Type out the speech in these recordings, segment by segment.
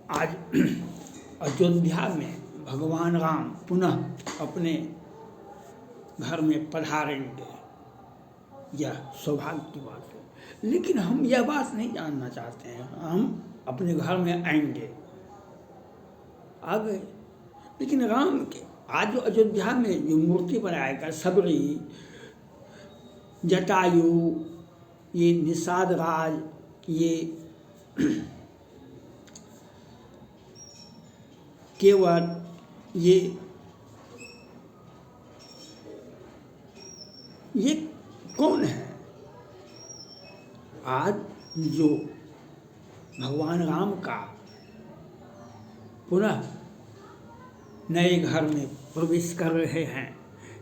आज अयोध्या में भगवान राम पुनः अपने घर में पधारेंगे, यह सौभाग्य की बात है। लेकिन हम यह बात नहीं जानना चाहते हैं, हम अपने घर में आएंगे, आ गए, लेकिन राम के आज जो अयोध्या में जो मूर्ति बनाएगा, सबरी, जटायु, ये निषाद राज, ये केवट, ये कौन है? आज जो भगवान राम का पुनः नए घर में प्रवेश कर रहे हैं,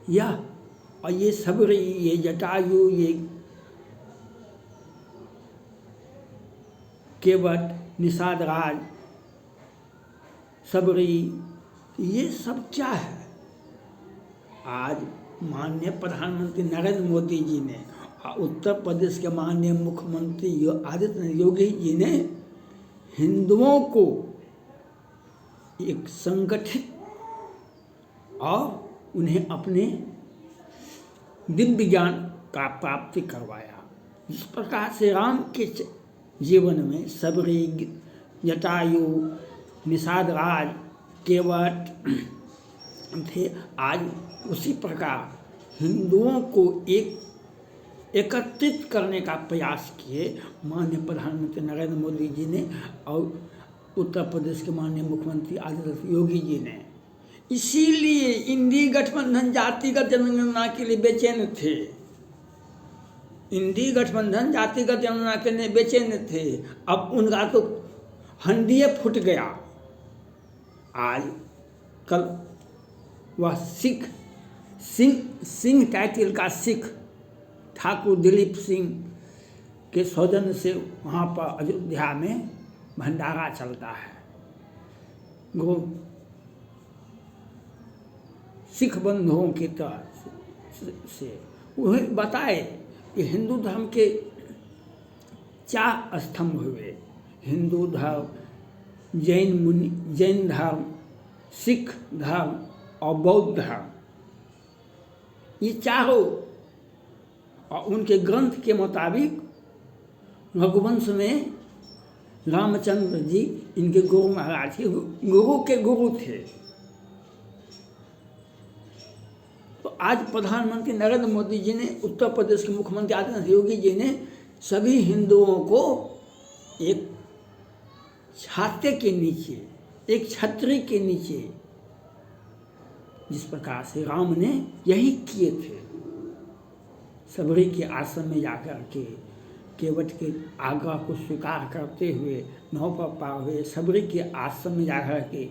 यह और ये सबरी, ये जटायु, ये केवट, निषाद राज, सबरी, ये सब क्या है? आज माननीय प्रधानमंत्री नरेंद्र मोदी जी ने, उत्तर प्रदेश के माननीय मुख्यमंत्री आदित्यनाथ योगी जी ने हिंदुओं को एक संगठित और उन्हें अपने दिव्य ज्ञान का प्राप्ति करवाया। जिस प्रकार से राम के जीवन में सबरी, जटायु, निषाद राज, केवट थे, आज उसी प्रकार हिंदुओं को एकत्रित करने का प्रयास किए माननीय प्रधानमंत्री नरेंद्र मोदी जी ने और उत्तर प्रदेश के माननीय मुख्यमंत्री आदित्यनाथ योगी जी ने। इसीलिए इंडी गठबंधन जातिगत जनगणना के लिए बेचैन थे, इंडी गठबंधन जातिगत जनगणना के लिए बेचैन थे। अब उनका तो हंडिये फूट गया। आज कल वह सिंह टाइटल का सिख ठाकुर दिलीप सिंह के सौजन्य से वहाँ पर अयोध्या में भंडारा चलता है। सिख बंधुओं की तरफ से उन्हें बताए कि हिंदू धर्म के 4 स्तंभ हुए, हिंदू धर्म, जैन धर्म, सिख धर्म और बौद्ध धर्म। ये चारों और उनके ग्रंथ के मुताबिक रघुवंश में रामचंद्र जी इनके गुरु महाराज थे, गुरु के गुरु थे। तो आज प्रधानमंत्री नरेंद्र मोदी जी ने, उत्तर प्रदेश के मुख्यमंत्री आदित्यनाथ योगी जी ने सभी हिंदुओं को एक छाते के नीचे, एक छतरी के नीचे, जिस प्रकार से राम ने यही किए थे, सबरी के आश्रम में जाकर के केवट के आज्ञा को स्वीकार करते हुए नाव पर पार हुए, सबरी के आश्रम में जाकर के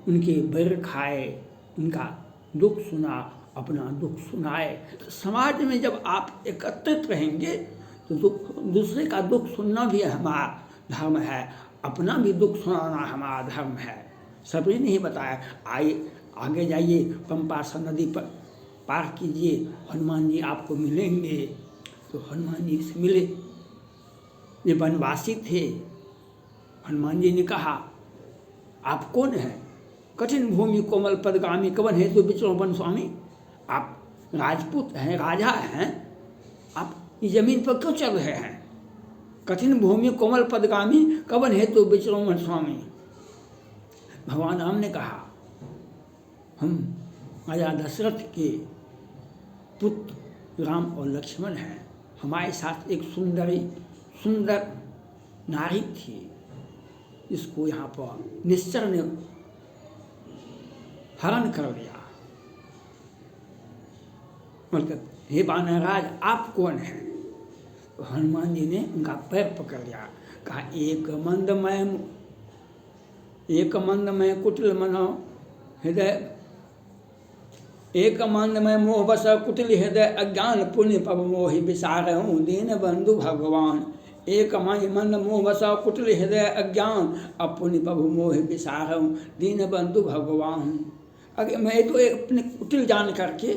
उनके बैर खाए, उनका दुख सुना, अपना दुख सुनाए। तो समाज में जब आप एकत्रित रहेंगे तो दूसरे का दुख सुनना भी हमारा धर्म है, अपना भी दुख सुनाना हमारा धर्म है। सबरी ने ही बताया, आइए आगे जाइए, पंपासा नदी पर पार कीजिए, हनुमान जी आपको मिलेंगे। तो हनुमान जी से मिले, ये वनवासी थे। हनुमान जी ने कहा, आप कौन हैं? कठिन भूमि कोमल पदगामी, कवन है तो विचरो वन स्वामी। आप राजपूत हैं, राजा हैं, आप इस जमीन पर क्यों चल रहे हैं? कठिन भूमि कोमल पदगामी, कवन है तो विचरो वन स्वामी। भगवान राम ने कहा, हम राजा दशरथ के पुत्र राम और लक्ष्मण हैं, हमारे साथ एक सुंदर नारी थी, इसको यहाँ पर निश्चर ने हरण कर लिया। मतलब, हे वानरराज आप कौन हैं? तो हनुमान जी ने उनका पैर पकड़ लिया, कहा, एक मंदमय कुटिल मनो हृदय, एक मंदमय मोह बस कुटिल हृदय अज्ञान पुण्य पव मोहि विसारहूँ दीन बंधु भगवान। एक मंद मोह बस कुटिल हृदय अज्ञान अपुण्य पव मोहि विसारहूँ दीन बंधु भगवान। अगर मैं तो अपने कुटिल जान करके,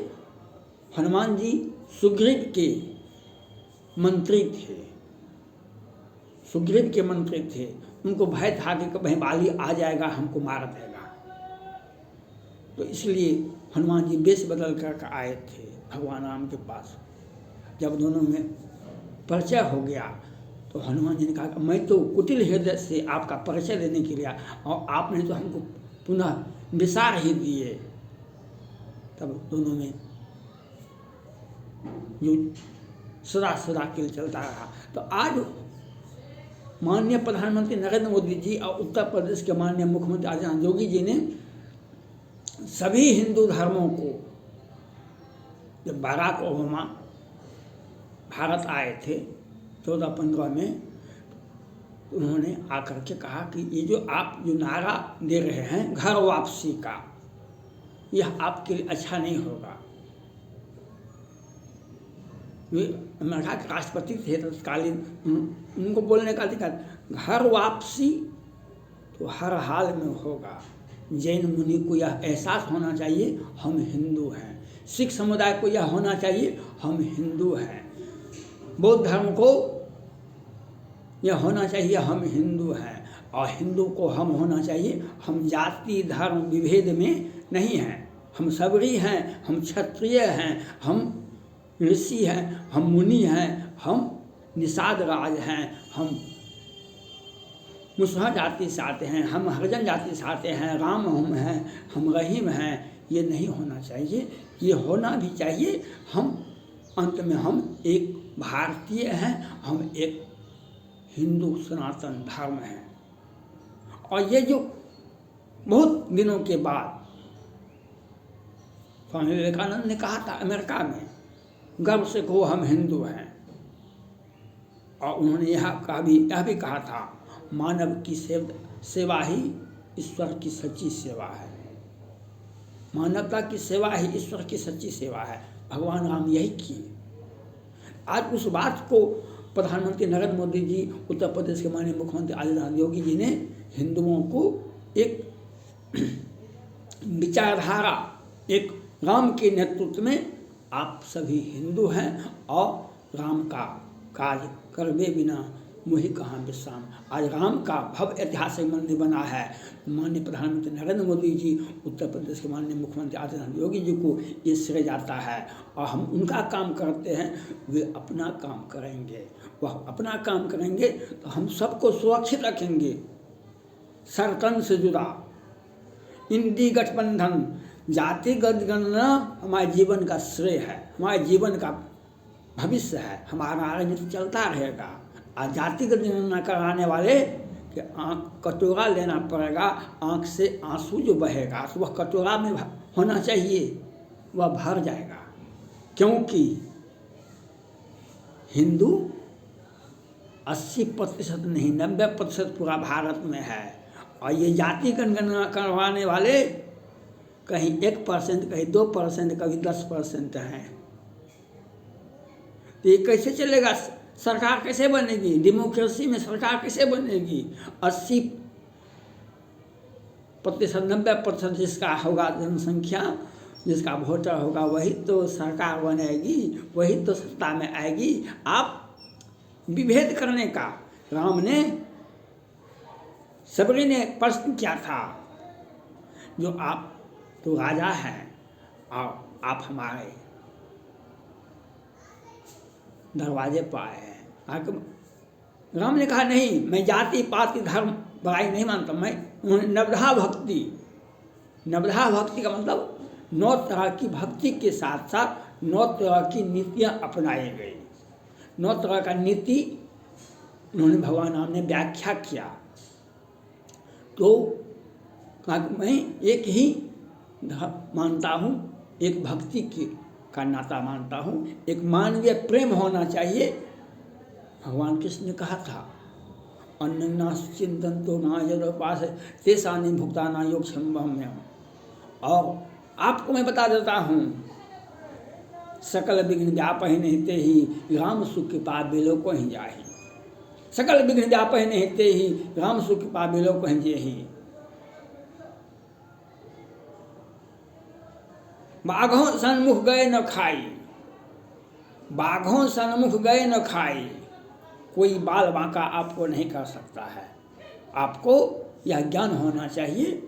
हनुमान जी सुग्रीव के मंत्री थे, सुग्रीव के मंत्री थे, उनको भय था कि कहीं बाली आ जाएगा हमको मार देगा। तो इसलिए हनुमान जी वेश बदल कर आए थे भगवान राम के पास। जब दोनों में परिचय हो गया तो हनुमान जी ने कहा मैं तो कुटिल हृदय से आपका परिचय लेने के लिए और आपने तो हमको पुनः विसार ही दिए। तब दोनों में जो सदा सदा के लिए चलता रहा। तो आज माननीय प्रधानमंत्री नरेंद्र मोदी जी और उत्तर प्रदेश के माननीय मुख्यमंत्री आदित्यनाथ योगी जी ने सभी हिंदू धर्मों को, जब बाराक ओबामा भारत आए थे 14-15 में, उन्होंने आकर के कहा कि ये जो आप जो नारा दे रहे हैं घर वापसी का, यह आपके लिए अच्छा नहीं होगा। वे अमेरिका के राष्ट्रपति थे तत्कालीन, उनको बोलने का अधिकार, घर वापसी तो हर हाल में होगा। जैन मुनि को यह एहसास होना चाहिए हम हिंदू हैं, सिख समुदाय को यह होना चाहिए हम हिंदू हैं, बौद्ध धर्म को यह होना चाहिए हम हिंदू हैं, और हिंदू को हम होना चाहिए हम जाति धर्म विभेद में नहीं हैं, हम सबरी हैं, हम क्षत्रिय हैं, हम ऋषि हैं, हम मुनि हैं, हम निषाद राज हैं, हम मुसहर जाति से आते हैं, हम हरिजन जाति से आते हैं, राम हम हैं, हम रहीम हैं। ये नहीं होना चाहिए, ये होना भी चाहिए हम अंत में हम एक भारतीय हैं, हम एक हिंदू सनातन धर्म हैं। और ये जो बहुत दिनों के बाद स्वामी विवेकानंद ने कहा था अमेरिका में, गर्व से कहो हम हिंदू हैं, और उन्होंने यह भी कहा था मानव की सेवा ही ईश्वर की सच्ची सेवा है, मानवता की सेवा ही ईश्वर की सच्ची सेवा है। भगवान राम यही किए। आज उस बात को प्रधानमंत्री नरेंद्र मोदी जी, उत्तर प्रदेश के माननीय मुख्यमंत्री आदित्यनाथ योगी जी ने हिंदुओं को एक विचारधारा, एक राम के नेतृत्व में आप सभी हिंदू हैं और राम का कार्य करवे बिना मुहि कहाँ विश्राम। आज राम का भव्य ऐतिहासिक मंदिर बना है। माननीय प्रधानमंत्री नरेंद्र मोदी जी, उत्तर प्रदेश के माननीय मुख्यमंत्री आदित्यनाथ योगी जी को ये श्रेय जाता है, और हम उनका काम करते हैं, वे अपना काम करेंगे। वह अपना काम करेंगे तो हम सबको सुरक्षित रखेंगे। सरकन से जुड़ा इंडी गठबंधन, जातिगत गणना हमारे जीवन का श्रेय है, हमारे जीवन का भविष्य है, हमारा राजनीति चलता रहेगा। और जातिगत गणना कराने वाले कि आँख कटोरा लेना पड़ेगा, आँख से आंसू जो बहेगा तो वह कटोरा में होना चाहिए, वह भर जाएगा। क्योंकि हिंदू 80% नहीं 90% पूरा भारत में है, और ये जाति गणना करवाने वाले कहीं 1%, कहीं 2%, कभी 10% हैं। तो ये कैसे चलेगा? सरकार कैसे बनेगी? डेमोक्रेसी में सरकार कैसे बनेगी? 80% 90% जिसका होगा जनसंख्या, जिसका वोटर होगा, वही तो सरकार बनेगी, वही तो सत्ता में आएगी। आप विभेद करने का राम ने, सबरी ने प्रश्न किया था, जो आप तो राजा हैं और आप हमारे दरवाजे पर आए हैं। राम ने कहा नहीं, मैं जाति पाति धर्म बुराई नहीं मानता। मैं नवधा भक्ति, नवधा भक्ति का मतलब 9 तरह की भक्ति के साथ साथ 9 तरह की नीतियाँ अपनाई गई। 9 तरह का नीति उन्होंने भगवान राम ने व्याख्या किया। तो मैं एक ही मानता हूँ, एक भक्ति का नाता मानता हूँ, एक मानवीय प्रेम होना चाहिए। भगवान कृष्ण ने कहा था अन्यन्नास चिंतन्तो मायदोपास तेषानि भुक्ताना योग संभव्यम। और आपको मैं बता देता हूँ, सकल विघ्न व्यापहि निहिते ही राम सुख कृपा बिलो को ही जाहि। सकल विघ्न व्यापहि निहिते ही राम सुख कृपा बिलो को ही जेहि। बाघों सन्मुख गए न खाई, बाघों सन्मुख गए न खाई, कोई बाल बांका आपको नहीं कर सकता है। आपको यह ज्ञान होना चाहिए,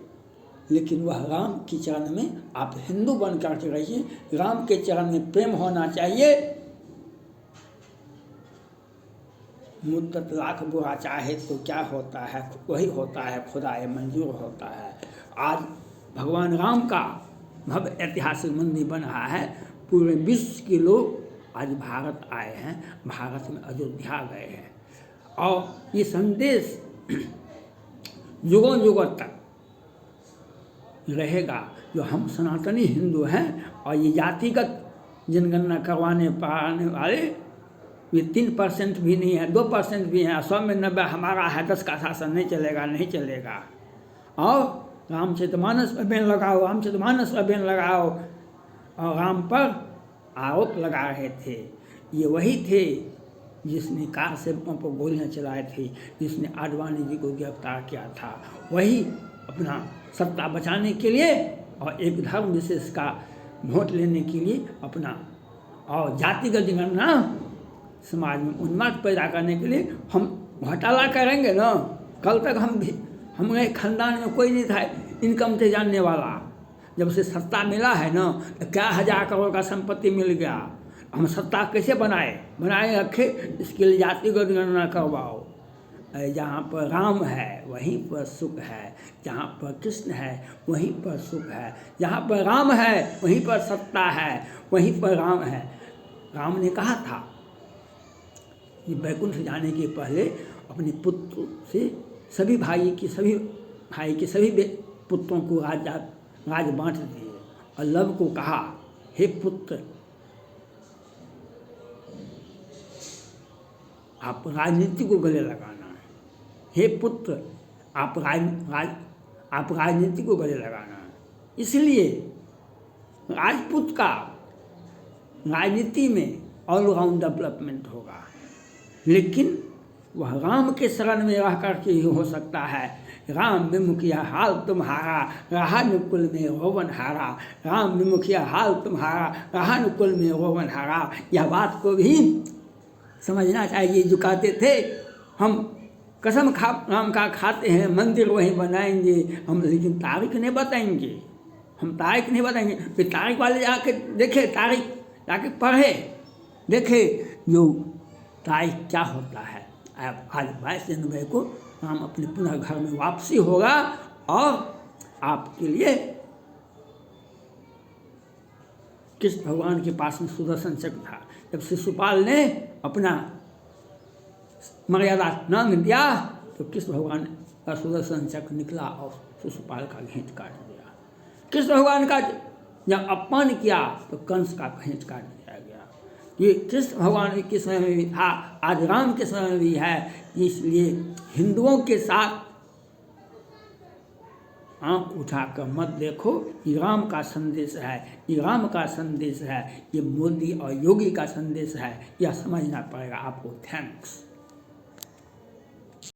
लेकिन वह राम के चरण में आप हिंदू बन करके रहिए। राम के चरण में प्रेम होना चाहिए। मुद्दत लाख बुरा चाहे तो क्या होता है, वही होता है खुदाए मंजूर होता है। आज भगवान राम का भव्य ऐतिहासिक मंदिर बन रहा है। पूरे विश्व के लोग आज भारत आए हैं, भारत में अयोध्या गए हैं, और ये संदेश युगों युगों तक रहेगा। जो हम सनातनी हिंदू हैं और ये जातिगत जनगणना करवाने पाने वाले ये 3% भी नहीं है, 2% भी हैं, 100 में 90 हमारा है, 10 का शासन नहीं चलेगा, नहीं चलेगा। और रामचरितमानस पर बैन लगाओ, रामचरितमानस पर बैन लगाओ, और राम पर आरोप लगा रहे थे। ये वही थे जिसने कार सेवकों पर गोलियां चलाई थी, जिसने आडवाणी जी को गिरफ्तार किया था। वही अपना सत्ता बचाने के लिए और एक धर्म विशेष का वोट लेने के लिए अपना और जातिगत जनगणना समाज में उन्माद पैदा करने के लिए हम घोटाला करेंगे ना। कल तक हमारे खानदान में कोई नहीं था इनकम से जानने वाला। जब से सत्ता मिला है ना, तो क्या 1000 करोड़ का संपत्ति मिल गया। हम सत्ता कैसे बनाए रखे, इसके लिए जातिगत गणना करवाओ। जहाँ पर राम है वहीं पर सुख है, जहाँ पर कृष्ण है वहीं पर सुख है, जहाँ पर राम है वहीं पर सत्ता है, वहीं पर राम है। राम ने कहा था कि वैकुंठ जाने के पहले अपने पुत्र से सभी भाई के सभी पुत्रों को राज बांट दिए, और लव को कहा, हे पुत्र, आप राजनीति को गले लगाना। हे पुत्र, आप राजनीति को गले लगाना। इसलिए राजपूत का राजनीति में ऑलराउंड डेवलपमेंट होगा, लेकिन वह राम के शरण में रह करके ही हो सकता है। राम विमुखिया हाल तुम्हारा, रहा नुकुल में रोवन हारा। राम विमुखिया हाल तुम्हारा, रहा नुकुल में रोवन हारा। यह बात को भी समझना चाहिए। जो कहते थे हम कसम राम का खाते हैं, मंदिर वहीं बनाएंगे हम, लेकिन तारीख नहीं बताएंगे। हम तारीख नहीं बताएंगे। फिर तारीख वाले जाके देखे, तारीख जाके पढ़े, देखे जो तारीख क्या होता है। आज 22 जनवरी को राम अपने पुनः घर में वापसी होगा, और आपके लिए कृष्ण भगवान के पास में सुदर्शन चक्र था। जब शिशुपाल ने अपना मर्यादा नांग दिया तो कृष्ण भगवान का सुदर्शन चक्र निकला और शिशुपाल का घेंट काट दिया। कृष्ण भगवान का जब अपमान किया तो कंस का घेंट काट दिया गया। ये कृष्ण भगवान के समय में भी था, आज राम के समय में भी है। इसलिए हिंदुओं के साथ आंख उठाकर मत देखो। ये राम का संदेश है, ये राम का संदेश है, ये मोदी और योगी का संदेश है। यह समझना पड़ेगा आपको। थैंक्स।